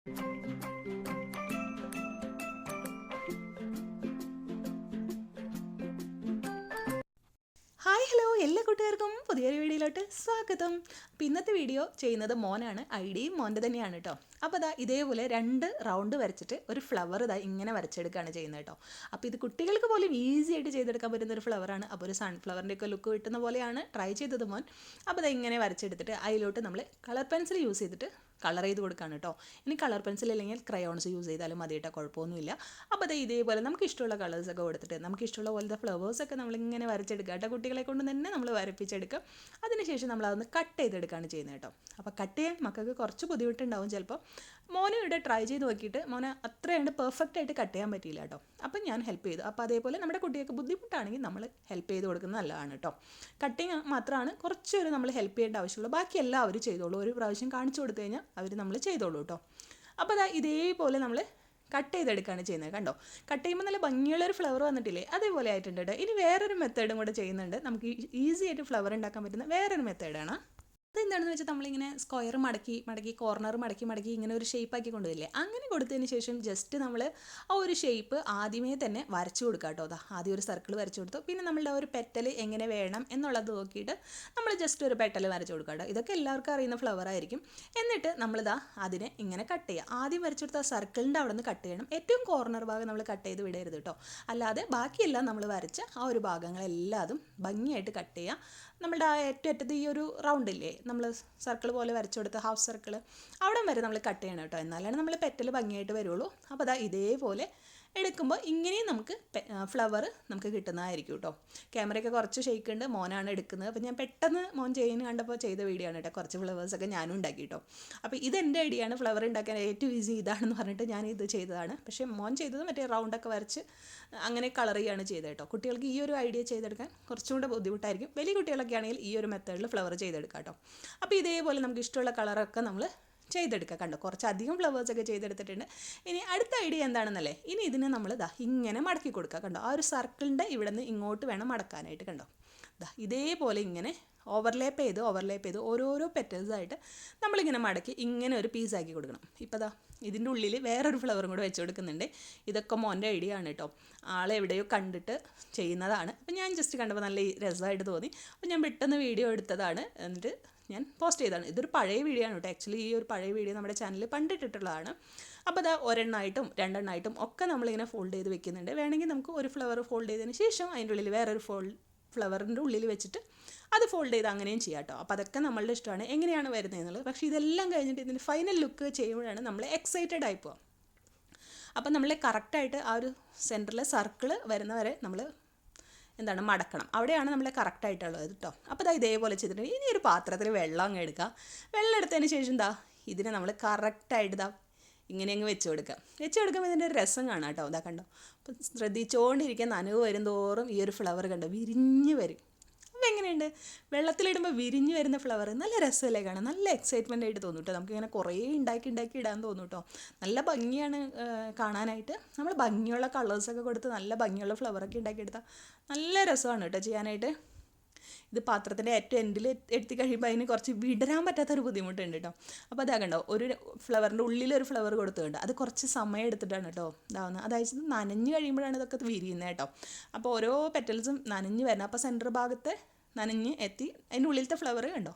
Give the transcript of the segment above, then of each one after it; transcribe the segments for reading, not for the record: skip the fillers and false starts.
Hi hello എല്ലാ കൂട്ടുകാർക്കും പുതിയൊരു വീഡിയോയിലോട്ട് സ്വാഗതം. അപ്പോൾ ഇന്നത്തെ വീഡിയോ ചെയ്യുന്നത് മോനാണ്. ഐഡിയയും മോൻ്റെ തന്നെയാണ് കേട്ടോ. അപ്പോൾ ഇതേപോലെ 2 റൗണ്ട് വരച്ചിട്ട് ഒരു ഫ്ലവർ ഇങ്ങനെ വരച്ചെടുക്കുകയാണ് ചെയ്യുന്നത് കേട്ടോ. അപ്പോൾ ഇത് കുട്ടികൾക്ക് പോലും ഈസി ആയിട്ട് ചെയ്തെടുക്കാൻ പറ്റുന്ന ഒരു ഫ്ലവറാണ്. അപ്പോൾ ഒരു സൺഫ്ലവറിൻ്റെ ഒക്കെ ലുക്ക് കിട്ടുന്ന പോലെയാണ് ട്രൈ ചെയ്തത് മോൻ. അപ്പോൾ ഇങ്ങനെ വരച്ചെടുത്തിട്ട് അതിലോട്ട് നമ്മൾ കളർ പെൻസിൽ യൂസ് ചെയ്തിട്ട് കളർ ചെയ്ത് കൊടുക്കുകയാണ് കേട്ടോ. ഇനി കളർ പെൻസിൽ അല്ലെങ്കിൽ ക്രയോൺസ് യൂസ് ചെയ്താലും മതി കേട്ടോ, കുഴപ്പമൊന്നുമില്ല. അപ്പോൾ ഇതേപോലെ നമുക്ക് ഇഷ്ടമുള്ള കളേഴ്സൊക്കെ കൊടുത്തിട്ട് നമുക്ക് ഇഷ്ടമുള്ള പോലത്തെ ഫ്ലവേഴ്സൊക്കെ നമ്മളിങ്ങനെ വരച്ചെടുക്കുക കേട്ടോ. കുട്ടികളെ കൊണ്ട് തന്നെ നമ്മൾ വരപ്പിച്ചെടുക്കുക. അതിനുശേഷം നമ്മൾ അതൊന്ന് കട്ട് ചെയ്തെടുക്കുകയാണ് ചെയ്യുന്നത് കേട്ടോ. അപ്പോൾ കട്ട് ചെയ്യാൻ മക്കൾക്ക് കുറച്ച് ബുദ്ധിമുട്ടുണ്ടാവും ചിലപ്പോൾ. മോനും ഇവിടെ ട്രൈ ചെയ്ത് നോക്കിയിട്ട് മോനെ അത്രയുണ്ട് പെർഫെക്റ്റ് ആയിട്ട് കട്ട് ചെയ്യാൻ പറ്റിയില്ല കേട്ടോ. അപ്പം ഞാൻ ഹെൽപ്പ് ചെയ്തു. അപ്പോൾ അതേപോലെ നമ്മുടെ കുട്ടികൾക്ക് ബുദ്ധിമുട്ടാണെങ്കിൽ നമ്മൾ ഹെൽപ്പ് ചെയ്ത് കൊടുക്കുന്നത് നല്ലതാണ് കേട്ടോ. കട്ടിങ് മാത്രമാണ് കുറച്ചൊരു നമ്മൾ ഹെൽപ്പ് ചെയ്യേണ്ട ആവശ്യമുള്ളൂ. ബാക്കി എല്ലാം അവർ ചെയ്തോളൂ. ഒരു പ്രാവശ്യം കാണിച്ചു കൊടുത്തു കഴിഞ്ഞാൽ അവർ നമ്മൾ ചെയ്തോളൂ കേട്ടോ. അപ്പോൾ ഇതേപോലെ നമ്മൾ കട്ട് ചെയ്തെടുക്കുകയാണ് ചെയ്യുന്നത് കണ്ടോ. കട്ട് ചെയ്യുമ്പോൾ നല്ല ഭംഗിയുള്ളൊരു ഫ്ലവർ വന്നിട്ടില്ലേ, അതേപോലെ ആയിട്ടുണ്ട് കേട്ടോ. ഇനി വേറൊരു മെത്തേഡും കൂടെ ചെയ്യുന്നുണ്ട്. നമുക്ക് ഈസി ആയിട്ട് ഫ്ലവർ ഉണ്ടാക്കാൻ പറ്റുന്ന വേറൊരു മെത്തേഡാണ്. അതെന്താണെന്ന് വെച്ചാൽ നമ്മളിങ്ങനെ സ്ക്വയർ മടക്കി കോർണർ മടക്കി ഇങ്ങനെ ഒരു ഷേപ്പാക്കി കൊണ്ടുവരില്ലേ, അങ്ങനെ കൊടുത്തതിന് ശേഷം ജസ്റ്റ് നമ്മൾ ആ ഒരു ഷേപ്പ് ആദ്യമേ തന്നെ വരച്ചു കൊടുക്കുക കേട്ടോ. ആദ്യം ഒരു സർക്കിൾ വരച്ചു കൊടുത്തു. പിന്നെ നമ്മളുടെ ഒരു പെറ്റൽ എങ്ങനെ വേണം എന്നുള്ളത് നോക്കിയിട്ട് നമ്മൾ ജസ്റ്റ് ഒരു പെറ്റൽ വരച്ചു കൊടുക്കുക കേട്ടോ. ഇതൊക്കെ എല്ലാവർക്കും അറിയുന്ന ഫ്ലവർ ആയിരിക്കും. എന്നിട്ട് അതിനെ ഇങ്ങനെ കട്ട് ചെയ്യുക. ആദ്യം വരച്ചു കൊടുത്ത ആ സർക്കിളിൻ്റെ അവിടെ നിന്ന് കട്ട് ചെയ്യണം. ഏറ്റവും കോർണർ ഭാഗം നമ്മൾ കട്ട് ചെയ്ത് വിടരുത് കേട്ടോ. അല്ലാതെ ബാക്കിയെല്ലാം നമ്മൾ വരച്ച ആ ഒരു ഭാഗങ്ങളെല്ലാതും ഭംഗിയായിട്ട് കട്ട് ചെയ്യുക. നമ്മളുടെ ആ ഏറ്റവും അറ്റത്ത് ഈ ഒരു റൗണ്ടില്ലേ, നമ്മൾ സർക്കിൾ പോലെ വരച്ചു കൊടുത്ത് ഹാഫ് സർക്കിൾ അവിടെ വരെ നമ്മൾ കട്ട് ചെയ്യണം കേട്ടോ. എന്നാലാണ് നമ്മൾ പെറ്റൽ ഭംഗിയായിട്ട് വരുള്ളൂ. അപ്പോൾ ഇതേപോലെ എടുക്കുമ്പോൾ ഇങ്ങനെയും നമുക്ക് ഫ്ലവർ നമുക്ക് കിട്ടുന്നതായിരിക്കും കേട്ടോ. ക്യാമറയൊക്കെ കുറച്ച് ഷെയ്ക്ക് ഉണ്ട്, മോനാണ് എടുക്കുന്നത്. അപ്പോൾ ഞാൻ പെട്ടെന്ന് മോൻ ചെയ്യുന്ന കണ്ടപ്പോൾ ചെയ്ത വീഡിയോ ആണ് കേട്ടോ. കുറച്ച് ഫ്ലവേഴ്സൊക്കെ ഞാനും ഉണ്ടാക്കി കേട്ടോ. അപ്പോൾ ഇതെൻ്റെ ഐഡിയ ആണ്. ഫ്ലവർ ഉണ്ടാക്കാൻ ഏറ്റവും ഈസി ഇതാണെന്ന് പറഞ്ഞിട്ട് ഞാൻ ഇത് ചെയ്തതാണ്. പക്ഷേ മോൻ ചെയ്തത് മറ്റേ റൗണ്ടൊക്കെ വരച്ച് അങ്ങനെ കളർ ചെയ്യുകയാണ് ചെയ്തത് കേട്ടോ. കുട്ടികൾക്ക് ഈ ഒരു ഐഡിയ ചെയ്തെടുക്കാൻ കുറച്ചും കൂടെ ബുദ്ധിമുട്ടായിരിക്കും. വലിയ കുട്ടികളൊക്കെ ആണെങ്കിൽ ഈ ഒരു മെത്തേഡിൽ ഫ്ലവർ ചെയ്തെടുക്കാം കേട്ടോ. അപ്പോൾ ഇതേപോലെ നമുക്ക് ഇഷ്ടമുള്ള കളറൊക്കെ നമ്മൾ ചെയ്തെടുക്കുക കണ്ടോ. കുറച്ചധികം ഫ്ലവേഴ്സൊക്കെ ചെയ്തെടുത്തിട്ടുണ്ട്. ഇനി അടുത്ത ഐഡിയ എന്താണെന്നല്ലേ, ഇനി ഇതിനെ നമ്മൾ ഇങ്ങനെ മടക്കി കൊടുക്കുക കണ്ടോ. ആ ഒരു സർക്കിളിൻ്റെ ഇവിടെ നിന്ന് ഇങ്ങോട്ട് വേണം മടക്കാനായിട്ട് കണ്ടോ. ഇതേപോലെ ഇങ്ങനെ ഓവർലേപ്പ് ചെയ്ത് ഓരോരോ പെറ്റൽസായിട്ട് നമ്മളിങ്ങനെ മടക്കി ഇങ്ങനെ ഒരു പീസാക്കി കൊടുക്കണം. ഇപ്പോൾ ഇതിൻ്റെ ഉള്ളിൽ വേറൊരു ഫ്ലവറും കൂടെ വെച്ച് കൊടുക്കുന്നുണ്ട്. ഇതൊക്കെ മോൻ്റെ ഐഡിയ ആണ് കേട്ടോ. ആളെവിടെയോ കണ്ടിട്ട് ചെയ്യുന്നതാണ്. അപ്പോൾ ഞാൻ ജസ്റ്റ് കണ്ടപ്പോൾ നല്ല രസമായിട്ട് തോന്നി. അപ്പോൾ ഞാൻ പെട്ടെന്ന് വീഡിയോ എടുത്തതാണ്. എന്നിട്ട് ഞാൻ പോസ്റ്റ് ചെയ്തതാണ്. ഇതൊരു പഴയ വീഡിയോ ആണ് കേട്ടോ. ആക്ച്വലി ഈ ഒരു പഴയ വീഡിയോ നമ്മുടെ ചാനലിൽ പണ്ടിട്ടിട്ടുള്ളതാണ്. അപ്പോൾ ഒരെണ്ണമായിട്ടും രണ്ടെണ്ണമായിട്ടും ഒക്കെ നമ്മളിങ്ങനെ ഫോൾഡ് ചെയ്ത് വെക്കുന്നുണ്ട്. വേണമെങ്കിൽ നമുക്ക് ഒരു ഫ്ലവർ ഫോൾഡ് ചെയ്തതിന് ശേഷം അതിൻ്റെ ഉള്ളിൽ വേറൊരു ഫ്ലവറിൻ്റെ ഉള്ളിൽ വെച്ചിട്ട് അത് ഫോൾഡ് ചെയ്ത് അങ്ങനെയും ചെയ്യാം കേട്ടോ. അപ്പോൾ അതൊക്കെ നമ്മളുടെ ഇഷ്ടമാണ് എങ്ങനെയാണ് വരുന്നതെന്നുള്ളത്. പക്ഷേ ഇതെല്ലാം കഴിഞ്ഞിട്ട് ഇതിൻ്റെ ഫൈനൽ ലുക്ക് ചെയ്യുമ്പോഴാണ് നമ്മൾ എക്സൈറ്റഡ് ആയി പോവുക. അപ്പം നമ്മൾ കറക്റ്റായിട്ട് ആ ഒരു സെൻറ്ററിലെ സർക്കിൾ വരുന്നവരെ നമ്മൾ മടക്കണം. അവിടെയാണ് നമ്മൾ കറക്റ്റായിട്ടുള്ളത് കേട്ടോ. അപ്പോൾ ഇതേപോലെ ചെയ്തിട്ടുണ്ട്. ഇനി ഒരു പാത്രത്തിൽ വെള്ളം അങ്ങ് എടുക്കുക. വെള്ളം എടുത്തതിന് ശേഷം ഇതിനെ നമ്മൾ കറക്റ്റായിട്ട് ഇങ്ങനെ അങ്ങ് വെച്ച് കൊടുക്കുമ്പോൾ ഇതിൻ്റെ ഒരു രസം കാണാം കേട്ടോ. കണ്ടോ. അപ്പോൾ ശ്രദ്ധിച്ചുകൊണ്ടിരിക്കാൻ നനവ് വരും തോറും ഈ ഒരു ഫ്ലവർ കണ്ടോ വിരിഞ്ഞ് വരും. അപ്പോൾ എങ്ങനെയുണ്ട്, വെള്ളത്തിലിടുമ്പോൾ വിരിഞ്ഞ് വരുന്ന ഫ്ലവർ നല്ല രസമല്ലേ കാണാൻ. നല്ല എക്സൈറ്റ്മെൻ്റ് ആയിട്ട് തോന്നും കേട്ടോ. നമുക്കിങ്ങനെ കുറേ ഉണ്ടാക്കി ഇടാൻ തോന്നും കേട്ടോ. നല്ല ഭംഗിയാണ് കാണാനായിട്ട്. നമ്മൾ ഭംഗിയുള്ള കളേഴ്സൊക്കെ കൊടുത്ത് നല്ല ഭംഗിയുള്ള ഫ്ലവറൊക്കെ ഉണ്ടാക്കിയെടുത്താൽ നല്ല രസമാണ് കേട്ടോ ചെയ്യാനായിട്ട്. ഇത് പാത്രത്തിൻ്റെ ഏറ്റവും എൻഡിൽ എത്തി കഴിയുമ്പോൾ അതിന് കുറച്ച് വിടരാൻ പറ്റാത്തൊരു ബുദ്ധിമുട്ടുണ്ട് കേട്ടോ. അപ്പോൾ കണ്ടോ, ഒരു ഫ്ലവറിൻ്റെ ഉള്ളിലൊരു ഫ്ലവർ കൊടുത്തുകൊണ്ട് അത് കുറച്ച് സമയം എടുത്തിട്ടാണ് കേട്ടോ ഇതാവുന്നത്. അതായത് നനഞ്ഞ് കഴിയുമ്പോഴാണ് ഇതൊക്കെ വിരിയുന്നത് കേട്ടോ. അപ്പോൾ ഓരോ പെറ്റൽസും നനഞ്ഞ് വരണം. അപ്പോൾ സെൻറ്റർ ഭാഗത്ത് നനഞ്ഞ് എത്തി അതിൻ്റെ ഉള്ളിലത്തെ ഫ്ലവർ കണ്ടോ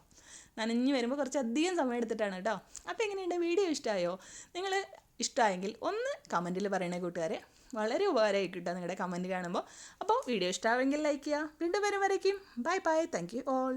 നനഞ്ഞ് വരുമ്പോൾ കുറച്ചധികം സമയം എടുത്തിട്ടാണ് കേട്ടോ. അപ്പോൾ എങ്ങനെയുണ്ട്, വീഡിയോ ഇഷ്ടമായോ? നിങ്ങൾ ഇഷ്ടമായെങ്കിൽ ഒന്ന് കമൻറ്റിൽ പറയണേ കൂട്ടുകാരെ. വളരെ ഉപകാരമായി കിട്ടുക നിങ്ങളുടെ കമൻറ്റ് കാണുമ്പോൾ. അപ്പോൾ വീഡിയോ ഇഷ്ടമായെങ്കിൽ ലൈക്ക് ചെയ്യുക. വീണ്ടും വരും വരയ്ക്കും. Bye bye. Thank you all.